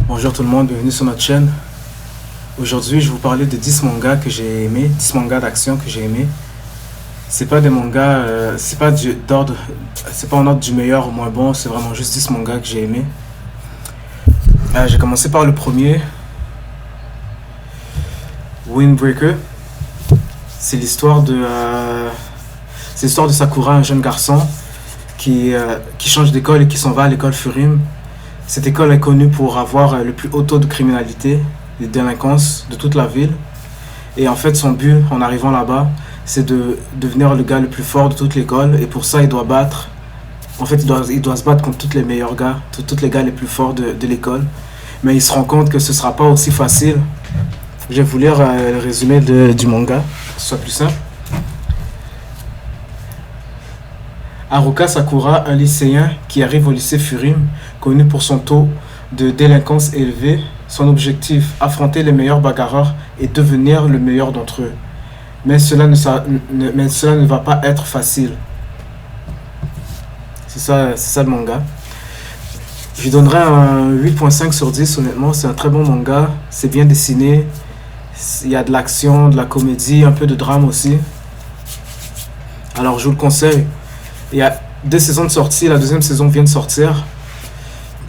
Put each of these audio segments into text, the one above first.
Bonjour tout le monde, bienvenue sur notre chaîne. Aujourd'hui, je vais vous parler de 10 mangas que j'ai aimés, 10 mangas d'action que j'ai aimés. C'est pas des mangas, c'est pas en ordre du meilleur au moins bon, c'est vraiment juste 10 mangas que j'ai aimés. J'ai commencé par le premier, Windbreaker. C'est l'histoire de Sakura, un jeune garçon qui change d'école et qui s'en va à l'école Furim. Cette école est connue pour avoir le plus haut taux de criminalité, de délinquance de toute la ville. Et en fait, son but en arrivant là-bas, c'est de devenir le gars le plus fort de toute l'école. Et pour ça, il doit battre. En fait, il doit se battre contre tous les meilleurs gars, tous les gars les plus forts de l'école. Mais il se rend compte que ce ne sera pas aussi facile. Je vais vous lire le résumé du manga, pour que ce soit plus simple. Haruka Sakura, un lycéen qui arrive au lycée Furim, connu pour son taux de délinquance élevé. Son objectif, affronter les meilleurs bagarreurs et devenir le meilleur d'entre eux. Mais cela ne va pas être facile. C'est ça le manga. Je lui donnerais un 8.5 sur 10, honnêtement. C'est un très bon manga. C'est bien dessiné. Il y a de l'action, de la comédie, un peu de drame aussi. Alors je vous le conseille. Il y a 2 saisons de sortie. La deuxième saison vient de sortir.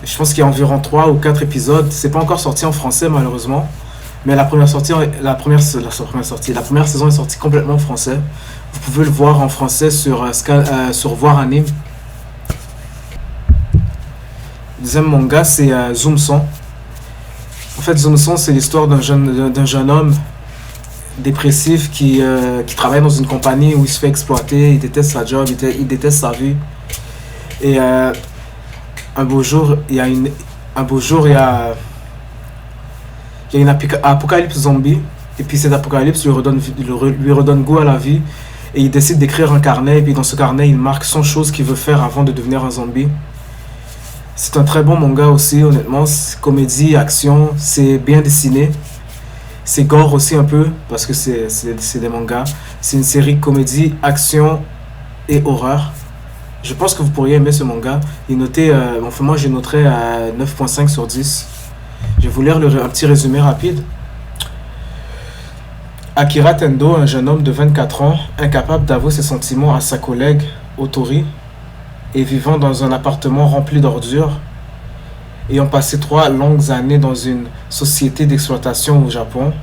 Je pense qu'il y a environ 3 ou 4 épisodes. C'est pas encore sorti en français malheureusement. Mais la première saison est sortie complètement en français. Vous pouvez le voir en français sur Voir Anime. Le deuxième manga, c'est Zoom Son. En fait, Zoom Son, c'est l'histoire d'un jeune homme dépressif qui travaille dans une compagnie où il se fait exploiter. Il déteste sa job, il déteste sa vie. Et un beau jour, il y a une apocalypse zombie. Et puis cette apocalypse lui redonne goût à la vie. Et il décide d'écrire un carnet. Et puis dans ce carnet, il marque 100 choses qu'il veut faire avant de devenir un zombie. C'est un très bon manga aussi, honnêtement. C'est comédie, action, c'est bien dessiné. C'est gore aussi un peu, parce que c'est des mangas. C'est une série comédie, action et horreur. Je pense que vous pourriez aimer ce manga. Moi je noterais à 9.5 sur 10. Je vais vous lire un petit résumé rapide. Akira Tendo, un jeune homme de 24 ans, incapable d'avouer ses sentiments à sa collègue Otori, et vivant dans un appartement rempli d'ordures, ayant passé 3 longues années dans une société d'exploitation au Japon,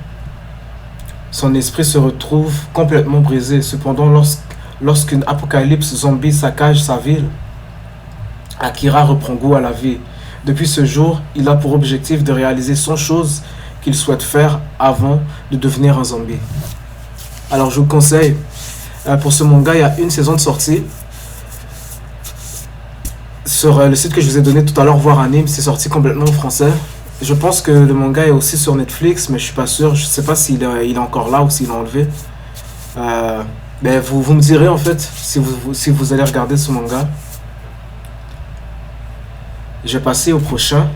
son esprit se retrouve complètement brisé. Cependant, lorsqu'une apocalypse zombie saccage sa ville, Akira reprend goût à la vie. Depuis ce jour, il a pour objectif de réaliser 100 choses qu'il souhaite faire avant de devenir un zombie. Alors je vous conseille, pour ce manga, il y a une saison de sortie. Sur le site que je vous ai donné tout à l'heure, Voir Anime, c'est sorti complètement en français. Je pense que le manga est aussi sur Netflix, mais je suis pas sûr. Je sais pas s'il est encore là ou s'il est enlevé. Vous me direz en fait si vous allez regarder ce manga. Je vais passer au prochain.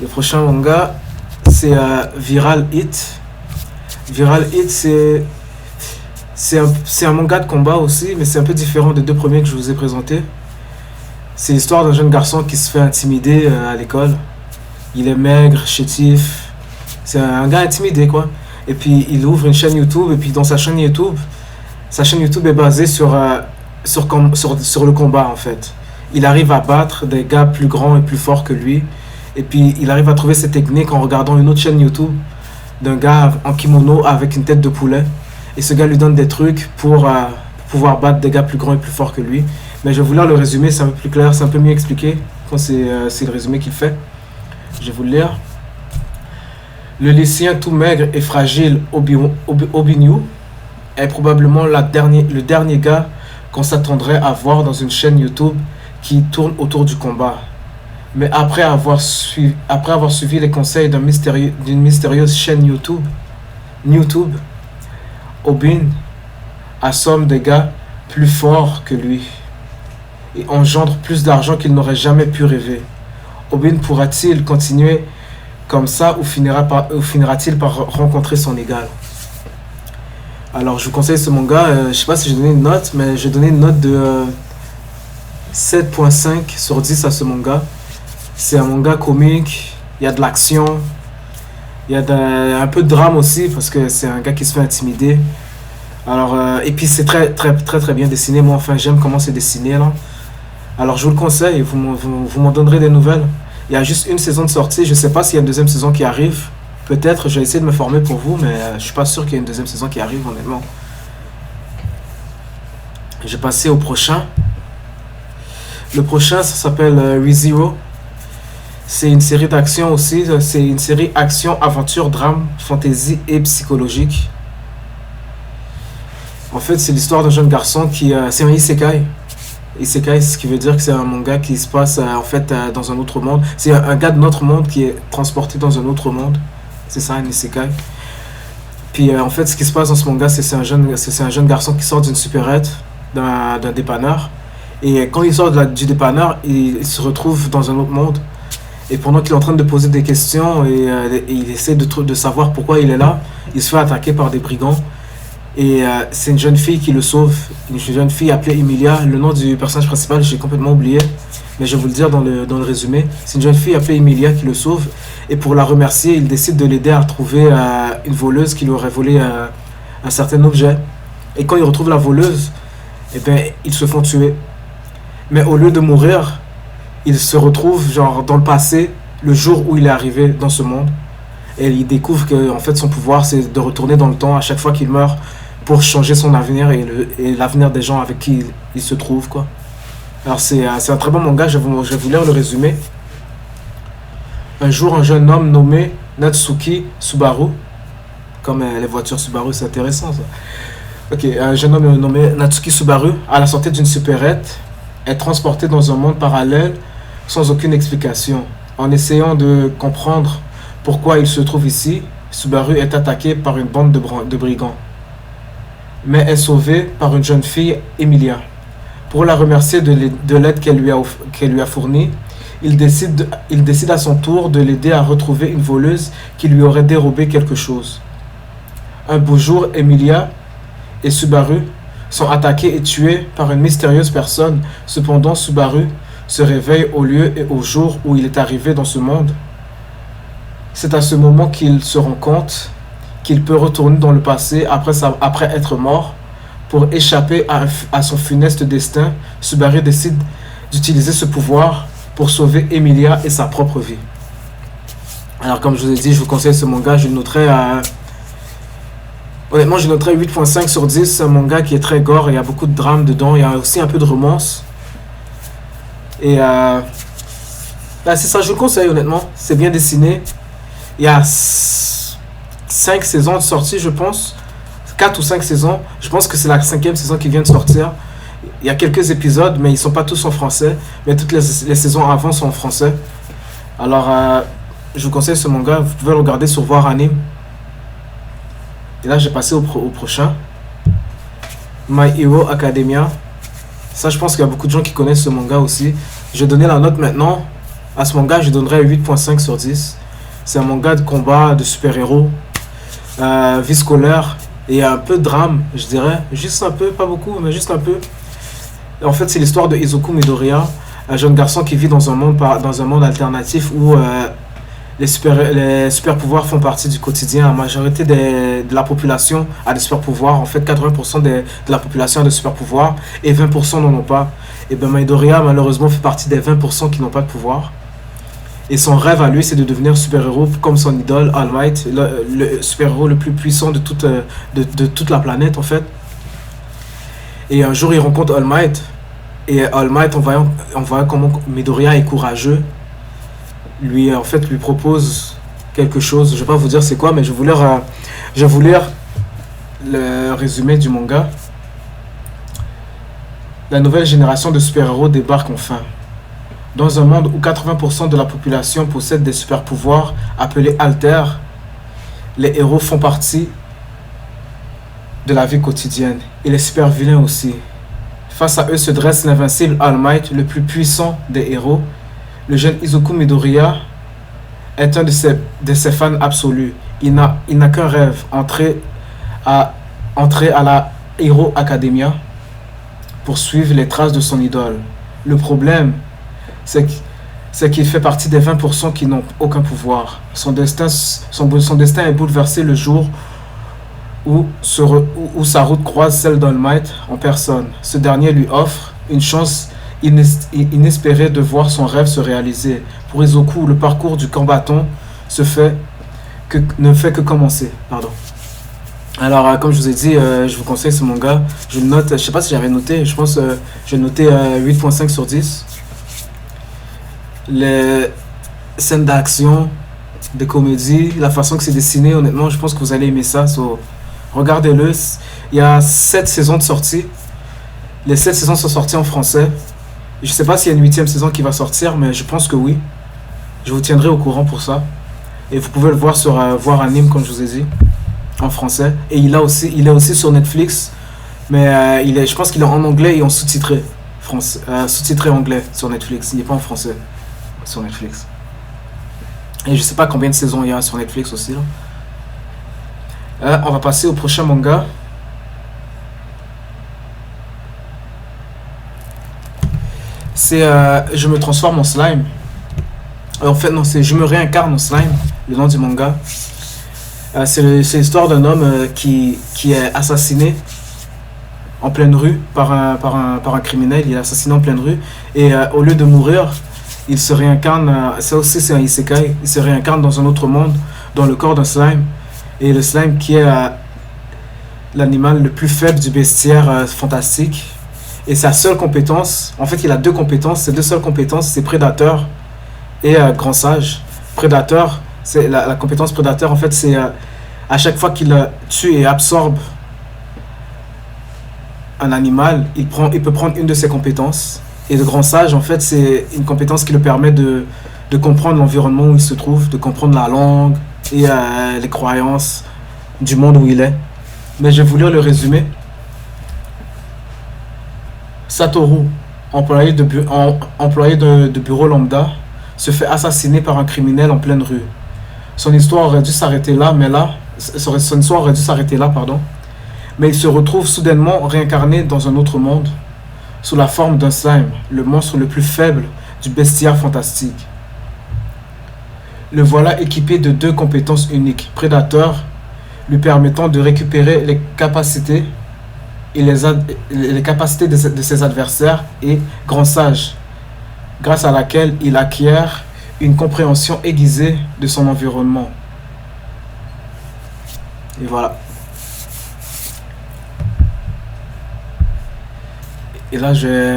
Le prochain manga, c'est Viral Hit. Viral Hit, c'est un manga de combat aussi, mais c'est un peu différent des 2 premiers que je vous ai présentés. C'est l'histoire d'un jeune garçon qui se fait intimider à l'école. Il est maigre, chétif. C'est un gars intimidé, quoi. Et puis, il ouvre une chaîne YouTube. Et puis, dans sa chaîne YouTube est basée sur le combat, en fait. Il arrive à battre des gars plus grands et plus forts que lui. Et puis, il arrive à trouver ses techniques en regardant une autre chaîne YouTube d'un gars en kimono avec une tête de poulet. Et ce gars lui donne des trucs pour pouvoir battre des gars plus grands et plus forts que lui. Mais je vais vous lire le résumé, c'est un peu plus clair, c'est un peu mieux expliqué quand c'est le résumé qu'il fait. Je vais vous le lire. Le lycéen tout maigre et fragile Obinyu est probablement le dernier gars qu'on s'attendrait à voir dans une chaîne YouTube qui tourne autour du combat. Mais après avoir suivi les conseils d'une mystérieuse chaîne YouTube, Obin assomme des gars plus forts que lui et engendre plus d'argent qu'il n'aurait jamais pu rêver. Obin pourra-t-il continuer comme ça ou finira-t-il par rencontrer son égal? Alors je vous conseille ce manga. Je sais pas si j'ai donné une note, mais j'ai donné une note de 7.5 sur 10 à ce manga. C'est un manga comique, il y a de l'action, il y a un peu de drame aussi parce que c'est un gars qui se fait intimider. Alors, et puis c'est très bien dessiné. Moi, enfin, j'aime comment c'est dessiné là. Alors, je vous le conseille, vous m'en donnerez des nouvelles. Il y a juste une saison de sortie, je sais pas s'il y a une deuxième saison qui arrive. Peut-être, je vais essayer de me former pour vous, mais je suis pas sûr qu'il y ait une deuxième saison qui arrive, honnêtement. Je vais passer au prochain. Le prochain, ça s'appelle ReZero. C'est une série d'action aussi. C'est une série action, aventure, drame, fantasy et psychologique. En fait, c'est l'histoire d'un jeune garçon qui... c'est un isekai. Isekai, ce qui veut dire que c'est un manga qui se passe en fait dans un autre monde. C'est un gars de notre monde qui est transporté dans un autre monde. C'est ça, un isekai. Puis en fait, ce qui se passe dans ce manga, c'est un jeune garçon qui sort d'une supérette, d'un dépanneur. Et quand il sort du dépanneur, il se retrouve dans un autre monde. Et pendant qu'il est en train de poser des questions et il essaie de savoir pourquoi il est là, il se fait attaquer par des brigands. Et c'est une jeune fille qui le sauve. Une jeune fille appelée Emilia. Le nom du personnage principal, j'ai complètement oublié. Mais je vais vous le dire dans le résumé. C'est une jeune fille appelée Emilia qui le sauve. Et pour la remercier, il décide de l'aider à retrouver une voleuse qui lui aurait volé un certain objet. Et quand il retrouve la voleuse, eh ben, ils se font tuer. Mais au lieu de mourir, il se retrouve genre dans le passé, le jour où il est arrivé dans ce monde. Et il découvre que en fait, son pouvoir, c'est de retourner dans le temps à chaque fois qu'il meurt pour changer son avenir et l'avenir des gens avec qui il se trouve, quoi. Alors c'est un très bon manga, je vais vous lire le résumé. Un jour, un jeune homme nommé Natsuki Subaru, comme les voitures Subaru, c'est intéressant ça. Ok, un jeune homme nommé Natsuki Subaru, à la sortie d'une supérette, est transporté dans un monde parallèle sans aucune explication. En essayant de comprendre pourquoi il se trouve ici, Subaru est attaqué par une bande de brigands, mais est sauvé par une jeune fille, Emilia. Pour la remercier de l'aide qu'elle lui a fournie, il décide à son tour de l'aider à retrouver une voleuse qui lui aurait dérobé quelque chose. Un beau jour, Emilia et Subaru sont attaqués et tués par une mystérieuse personne. Cependant, Subaru se réveille au lieu et au jour où il est arrivé dans ce monde. C'est à ce moment qu'il se rend compte qu'il peut retourner dans le passé après être mort. Pour échapper à son funeste destin, Subaru décide d'utiliser ce pouvoir pour sauver Emilia et sa propre vie. Alors comme je vous ai dit, je vous conseille ce manga, je le noterai à... Honnêtement, je noterais 8.5 sur 10. C'est un manga qui est très gore. Il y a beaucoup de drame dedans. Il y a aussi un peu de romance. Et c'est ça, je vous le conseille honnêtement. C'est bien dessiné. Il y a 5 saisons de sortie, je pense. 4 ou 5 saisons. Je pense que c'est la 5e saison qui vient de sortir. Il y a quelques épisodes, mais ils ne sont pas tous en français. Mais toutes les saisons avant sont en français. Alors, je vous conseille ce manga. Vous pouvez le regarder sur Voir Anime. Et là, j'ai passé au prochain. My Hero Academia. Ça, je pense qu'il y a beaucoup de gens qui connaissent ce manga aussi. Je vais donner la note maintenant. À ce manga, je donnerai 8.5 sur 10. C'est un manga de combat, de super-héros. Vie scolaire. Et un peu de drame, je dirais. Juste un peu, pas beaucoup, mais juste un peu. Et en fait, c'est l'histoire de Izuku Midoriya. Un jeune garçon qui vit dans un monde alternatif où... les super pouvoirs font partie du quotidien. La majorité de la population a des super pouvoirs. En fait, 80% de la population a des super pouvoirs et 20% n'en ont pas. Et bien, Midoriya, malheureusement, fait partie des 20% qui n'ont pas de pouvoir. Et son rêve à lui, c'est de devenir super-héros comme son idole, All Might, le super-héros le plus puissant de toute la planète, en fait. Et un jour, il rencontre All Might. Et All Might, en voyant comment Midoriya est courageux, lui propose quelque chose. Je vais pas vous dire c'est quoi, mais je vais vous lire le résumé du manga. La nouvelle génération de super-héros débarque enfin. Dans un monde où 80% de la population possède des super-pouvoirs appelés Alter, les héros font partie de la vie quotidienne. Et les super-vilains aussi. Face à eux se dresse l'invincible All Might, le plus puissant des héros. Le jeune Izuku Midoriya est un de ses fans absolus. Il n'a qu'un rêve, entrer à la Hero Academia pour suivre les traces de son idole. Le problème, c'est c'est qu'il fait partie des 20% qui n'ont aucun pouvoir. Son destin est bouleversé le jour où sa route croise celle d'All Might en personne. Ce dernier lui offre une chance inespérée de voir son rêve se réaliser. Pour Izoku, le parcours du combattant ne fait que commencer. Pardon. Alors, comme je vous ai dit, je vous conseille ce manga. Je le note, je sais pas si j'avais noté, je pense je vais noter 8.5 sur 10. Les scènes d'action, des comédies, la façon que c'est dessiné, honnêtement, je pense que vous allez aimer ça. So, regardez-le. Il y a 7 saisons de sortie. Les 7 saisons sont sorties en français. Je sais pas s'il y a une 8e saison qui va sortir, mais je pense que oui. Je vous tiendrai au courant pour ça. Et vous pouvez le voir sur Voir Anime, comme je vous ai dit, en français. Et il est aussi sur Netflix, mais je pense qu'il est en anglais et en sous-titré. Sous-titré anglais sur Netflix. Il n'est pas en français sur Netflix. Et je sais pas combien de saisons il y a sur Netflix aussi. Là. On va passer au prochain manga. C'est Je me transforme en slime. En fait, non, c'est Je me réincarne en slime, le nom du manga. C'est l'histoire d'un homme qui est assassiné en pleine rue par un criminel. Il est assassiné en pleine rue. Et au lieu de mourir, il se réincarne. Ça aussi, c'est un isekai. Il se réincarne dans un autre monde, dans le corps d'un slime. Et le slime qui est l'animal le plus faible du bestiaire fantastique. Et sa seule compétence, en fait, il a 2 compétences. Ses 2 seules compétences, c'est prédateur et grand sage. Prédateur, c'est la compétence prédateur, en fait, c'est à chaque fois qu'il tue et absorbe un animal, il peut prendre une de ses compétences. Et le grand sage, en fait, c'est une compétence qui lui permet de comprendre l'environnement où il se trouve, de comprendre la langue et les croyances du monde où il est. Mais je vais vous lire le résumé. Satoru, employé de bureau lambda, se fait assassiner par un criminel en pleine rue. Son histoire aurait dû s'arrêter là, mais il se retrouve soudainement réincarné dans un autre monde, sous la forme d'un slime, le monstre le plus faible du bestiaire fantastique. Le voilà équipé de 2 compétences uniques, prédateur, lui permettant de récupérer les capacités de ses adversaires, et grand sage, grâce à laquelle il acquiert une compréhension aiguisée de son environnement. Et voilà. Et là,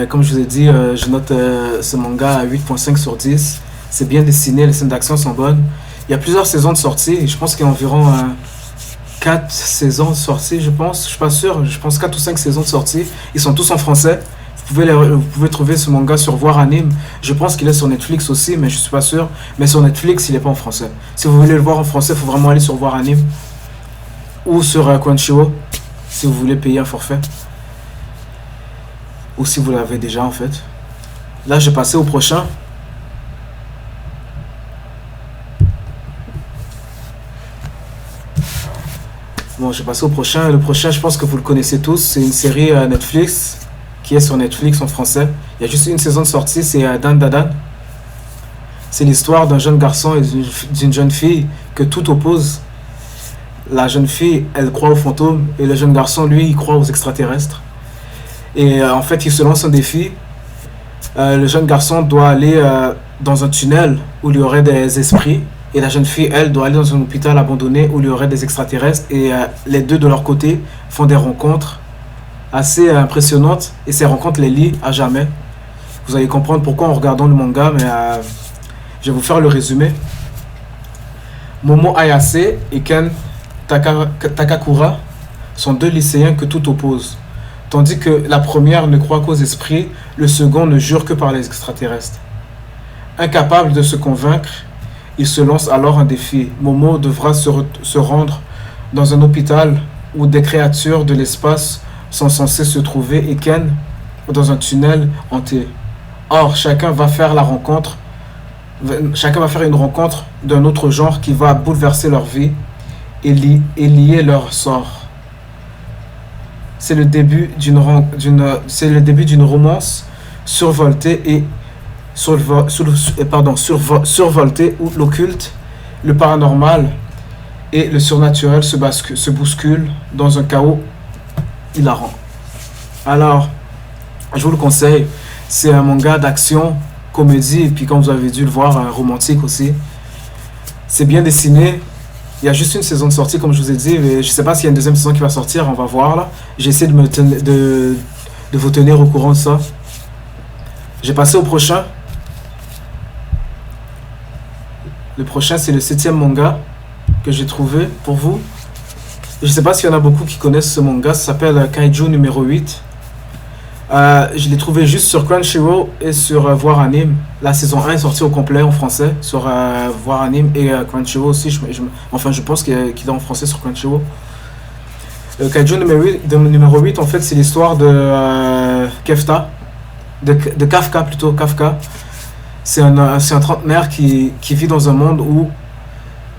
comme je vous ai dit, je note ce manga à 8.5 sur 10. C'est bien dessiné, les scènes d'action sont bonnes. Il y a plusieurs saisons de sortie, et je pense qu'il y a environ 4 saisons de sortie, je pense. Je suis pas sûr, je pense 4 ou 5 saisons de sortie. Ils sont tous en français. Vous pouvez trouver ce manga sur Voir Anime. Je pense qu'il est sur Netflix aussi, mais je suis pas sûr. Mais sur Netflix, il n'est pas en français. Si vous voulez le voir en français, il faut vraiment aller sur Voir Anime. Ou sur Crunchyroll, si vous voulez payer un forfait. Ou si vous l'avez déjà, en fait. Là, je vais passer au prochain. Bon, je vais passer au prochain. Le prochain, je pense que vous le connaissez tous. C'est une série Netflix qui est sur Netflix en français. Il y a juste une saison de sortie, c'est Dan Dadan. C'est l'histoire d'un jeune garçon et d'une jeune fille que tout oppose. La jeune fille, elle croit aux fantômes, et le jeune garçon, lui, il croit aux extraterrestres. Et en fait, il se lance un défi. Le jeune garçon doit aller dans un tunnel où il y aurait des esprits. Et la jeune fille, elle, doit aller dans un hôpital abandonné où il y aurait des extraterrestres. Et les deux, de leur côté, font des rencontres assez impressionnantes. Et ces rencontres les lient à jamais. Vous allez comprendre pourquoi en regardant le manga, mais je vais vous faire le résumé. Momo Ayase et Ken Takakura sont 2 lycéens que tout oppose. Tandis que la première ne croit qu'aux esprits, le second ne jure que par les extraterrestres. Incapable de se convaincre, il se lance alors un défi. Momo devra se rendre dans un hôpital où des créatures de l'espace sont censées se trouver, et Ken dans un tunnel hanté. Or, chacun va faire une rencontre d'un autre genre qui va bouleverser leur vie et lier leur sort. C'est le début d'une romance survoltée et survolté où l'occulte, le paranormal et le surnaturel se bousculent dans un chaos hilarant. Alors, je vous le conseille, c'est un manga d'action, comédie, et puis comme vous avez dû le voir, romantique aussi. C'est bien dessiné. Il y a juste une saison de sortie, comme je vous ai dit, mais je sais pas s'il y a une deuxième saison qui va sortir, on va voir là. J'essaie de vous tenir au courant de ça. J'ai passé au prochain. Le prochain, c'est le 7e manga que j'ai trouvé pour vous. Je sais pas s'il y en a beaucoup qui connaissent ce manga, ça s'appelle Kaiju numéro 8. Je l'ai trouvé juste sur Crunchyroll et sur Voir Anime. La saison 1 est sortie au complet en français sur Voir Anime et Crunchyroll aussi. Je pense qu'il est en français sur Crunchyroll. Kaiju numéro 8, en fait, c'est l'histoire de Kafka plutôt. Kafka. C'est un trentenaire qui vit dans un monde où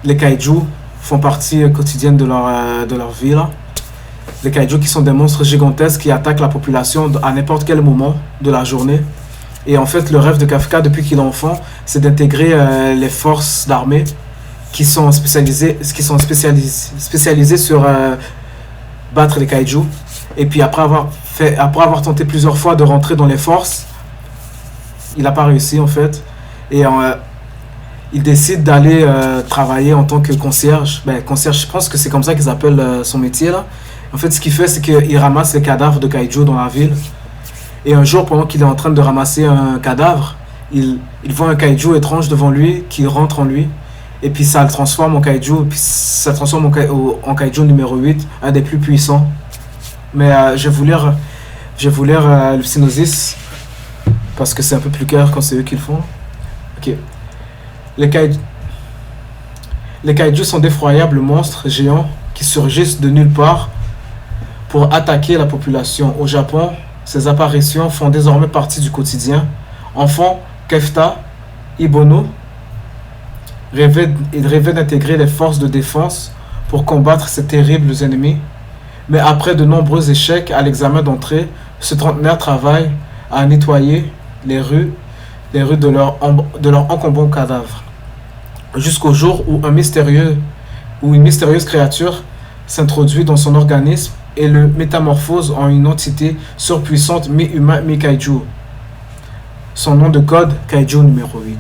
les kaiju font partie quotidienne de leur vie là. Les kaiju qui sont des monstres gigantesques qui attaquent la population à n'importe quel moment de la journée. Et en fait, le rêve de Kafka depuis qu'il est enfant, c'est d'intégrer les forces d'armée qui sont spécialisées sur battre les kaiju. Et puis après avoir tenté plusieurs fois de rentrer dans les forces, il n'a pas réussi en fait. Et il décide d'aller travailler en tant que concierge. Concierge, je pense que c'est comme ça qu'ils appellent son métier là. En fait, ce qu'il fait, c'est qu'il ramasse les cadavres de kaiju dans la ville. Et un jour, pendant qu'il est en train de ramasser un cadavre, il voit un kaiju étrange devant lui qui rentre en lui. Et puis ça le transforme en kaiju. Et puis ça le transforme en kaiju numéro 8, un des plus puissants. Mais je vais vous lire le synopsis parce que c'est un peu plus clair quand c'est eux qui le font. Ok. Les kaiju sont d'effroyables monstres géants qui surgissent de nulle part pour attaquer la population. Au Japon, ces apparitions font désormais partie du quotidien. Enfant, Kefta Ibono rêvait d'intégrer les forces de défense pour combattre ces terribles ennemis. Mais après de nombreux échecs à l'examen d'entrée, ce trentenaire travaille à nettoyer les rues de leurs encombrants cadavres. Jusqu'au jour où une mystérieuse créature s'introduit dans son organisme et le métamorphose en une entité surpuissante mi-humain, mi-kaiju. Son nom de code, Kaiju numéro 8.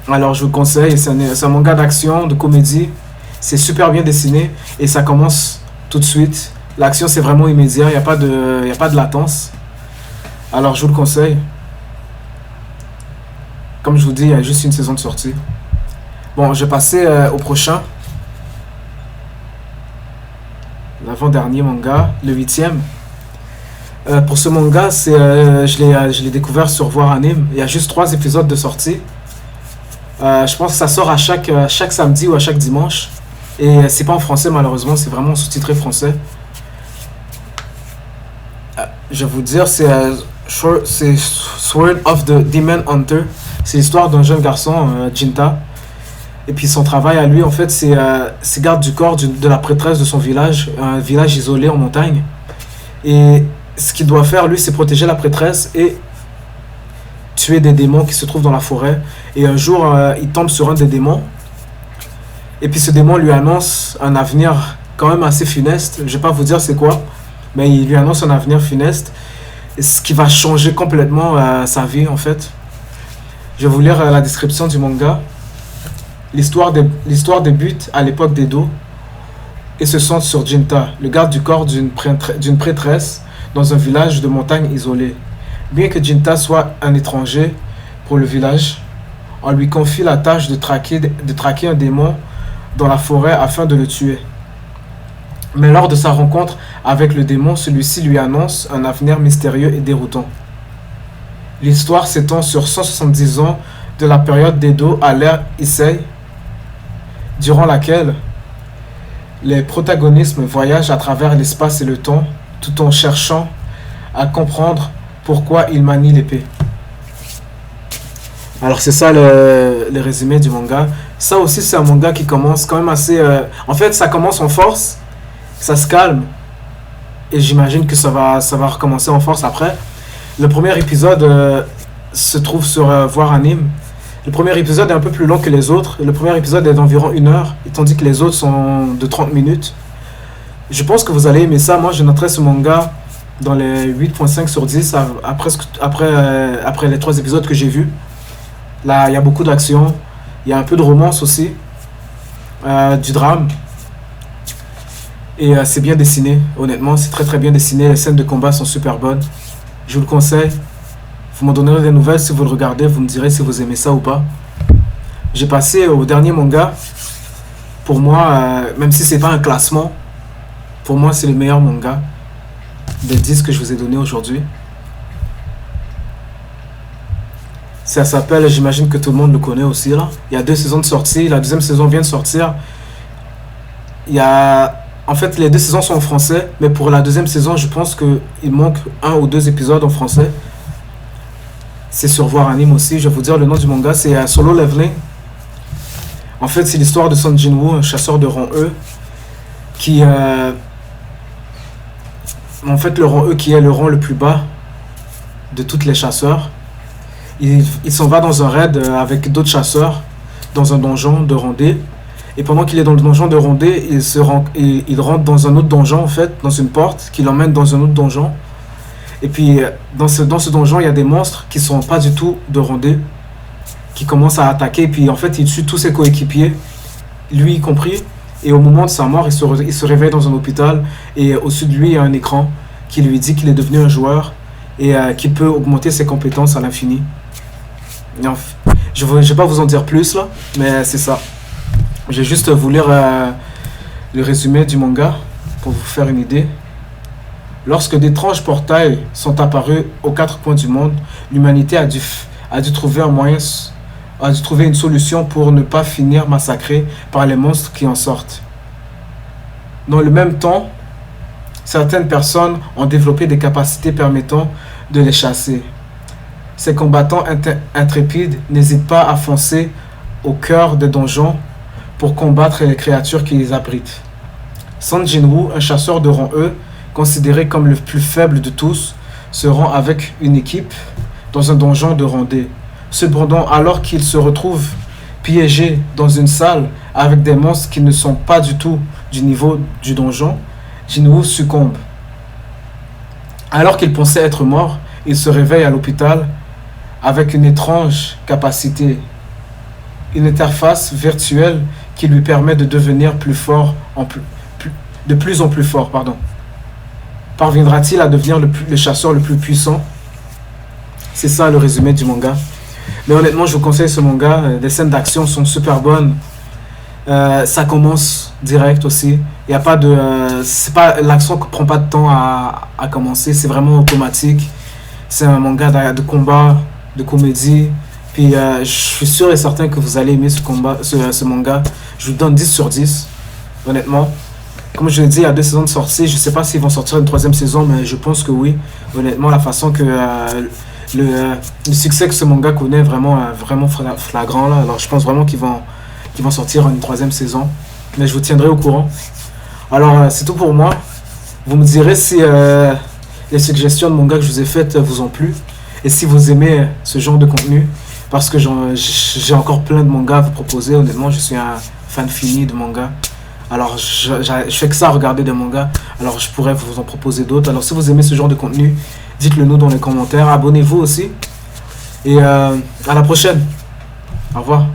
Alors je vous conseille, c'est un manga d'action, de comédie. C'est super bien dessiné et ça commence tout de suite. L'action c'est vraiment immédiat, il n'y a pas de latence. Alors je vous le conseille. Comme je vous dis, il y a juste une saison de sortie. Bon, je vais passer au prochain. L'avant-dernier manga, le 8e. Pour ce manga, je l'ai découvert sur Voir Anime. Il y a juste 3 épisodes de sortie. Je pense que ça sort à chaque samedi ou à chaque dimanche. Et c'est pas en français malheureusement, c'est vraiment sous-titré français. Je vais vous dire, c'est Sword of the Demon Hunter. C'est l'histoire d'un jeune garçon, Jinta. Et puis son travail à lui, en fait, c'est garde du corps de la prêtresse de son village, un village isolé en montagne. Et ce qu'il doit faire, lui, c'est protéger la prêtresse et tuer des démons qui se trouvent dans la forêt. Et un jour, il tombe sur un des démons. Et puis ce démon lui annonce un avenir quand même assez funeste. Je vais pas vous dire c'est quoi, mais il lui annonce un avenir funeste. Ce qui va changer complètement sa vie, en fait. Je vais vous lire la description du manga. L'histoire débute à l'époque d'Edo et se centre sur Jinta, le garde du corps d'une prêtresse dans un village de montagne isolé. Bien que Jinta soit un étranger pour le village, on lui confie la tâche de traquer un démon dans la forêt afin de le tuer. Mais lors de sa rencontre avec le démon, celui-ci lui annonce un avenir mystérieux et déroutant. L'histoire s'étend sur 170 ans de la période d'Edo à l'ère Issei, durant laquelle les protagonistes voyagent à travers l'espace et le temps tout en cherchant à comprendre pourquoi ils manient l'épée. Alors c'est ça le résumé du manga. Ça aussi c'est un manga qui commence quand même assez... En fait ça commence en force, ça se calme et j'imagine que ça va recommencer en force après. Le premier épisode se trouve sur Voir Anime. Le premier épisode est un peu plus long que les autres. Le premier épisode est d'environ 1 heure, tandis que les autres sont de 30 minutes. Je pense que vous allez aimer ça. Moi, je noterai ce manga dans les 8.5 sur 10 après les 3 épisodes que j'ai vus. Là, il y a beaucoup d'action. Il y a un peu de romance aussi. Du drame. Et c'est bien dessiné. Honnêtement, c'est très très bien dessiné. Les scènes de combat sont super bonnes. Je vous le conseille. Vous m'en donnerez des nouvelles si vous le regardez. Vous me direz si vous aimez ça ou pas. J'ai passé au dernier manga. Pour moi, même si c'est pas un classement, pour moi c'est le meilleur manga des 10 que je vous ai donné aujourd'hui. Ça s'appelle, j'imagine que tout le monde le connaît aussi là. Il y a 2 saisons de sortie. La deuxième saison vient de sortir. En fait, les 2 saisons sont en français, mais pour la deuxième saison, je pense qu'il manque 1 ou 2 épisodes en français. C'est sur Voir Anime aussi. Je vais vous dire le nom du manga, c'est Solo Leveling. En fait, c'est l'histoire de Son Jinwoo, un chasseur de rang E, qui... en fait, le rang E qui est le rang le plus bas de tous les chasseurs. Il s'en va dans un raid avec d'autres chasseurs, dans un donjon de rang D. Et pendant qu'il est dans le donjon de rang D, il rentre dans un autre donjon, en fait, dans une porte qui l'emmène dans un autre donjon. Et puis, dans ce donjon, il y a des monstres qui sont pas du tout de rang D, qui commencent à attaquer. Et puis, en fait, il tue tous ses coéquipiers, lui y compris. Et au moment de sa mort, il se réveille dans un hôpital. Et au-dessus de lui, il y a un écran qui lui dit qu'il est devenu un joueur et qu'il peut augmenter ses compétences à l'infini. Je ne vais pas vous en dire plus, là, mais c'est ça. J'ai juste voulu lire le résumé du manga pour vous faire une idée. Lorsque d'étranges portails sont apparus aux 4 coins du monde, l'humanité a dû trouver une solution pour ne pas finir massacrée par les monstres qui en sortent. Dans le même temps, certaines personnes ont développé des capacités permettant de les chasser. Ces combattants intrépides n'hésitent pas à foncer au cœur des donjons pour combattre les créatures qui les abritent. Son Jinwoo, un chasseur de rang E, considéré comme le plus faible de tous, se rend avec une équipe dans un donjon de rang D. Cependant, alors qu'il se retrouve piégé dans une salle avec des monstres qui ne sont pas du tout du niveau du donjon, Jinwoo succombe. Alors qu'il pensait être mort, il se réveille à l'hôpital avec une étrange capacité, une interface virtuelle qui lui permet de devenir de plus en plus fort. Parviendra-t-il à devenir le chasseur le plus puissant? C'est ça le résumé du manga. Mais honnêtement, je vous conseille ce manga. Les scènes d'action sont super bonnes. Ça commence direct aussi. Il y a pas de, l'action ne prend pas de temps à commencer. C'est vraiment automatique. C'est un manga de combat, de comédie. Puis je suis sûr et certain que vous allez aimer ce manga. Je vous donne 10 sur 10, honnêtement. Comme je l'ai dit, il y a 2 saisons de sortie. Je ne sais pas s'ils vont sortir une 3e saison, mais je pense que oui. Honnêtement, la façon que le succès que ce manga connaît est vraiment flagrant là. Alors je pense vraiment qu'ils vont sortir une 3e saison. Mais je vous tiendrai au courant. Alors c'est tout pour moi. Vous me direz si les suggestions de manga que je vous ai faites vous ont plu. Et si vous aimez ce genre de contenu. Parce que j'ai encore plein de mangas à vous proposer. Honnêtement, je suis un fan fini de manga. Alors, je fais que ça, regarder des mangas. Alors, je pourrais vous en proposer d'autres. Alors, si vous aimez ce genre de contenu, dites-le nous dans les commentaires. Abonnez-vous aussi. Et à la prochaine. Au revoir.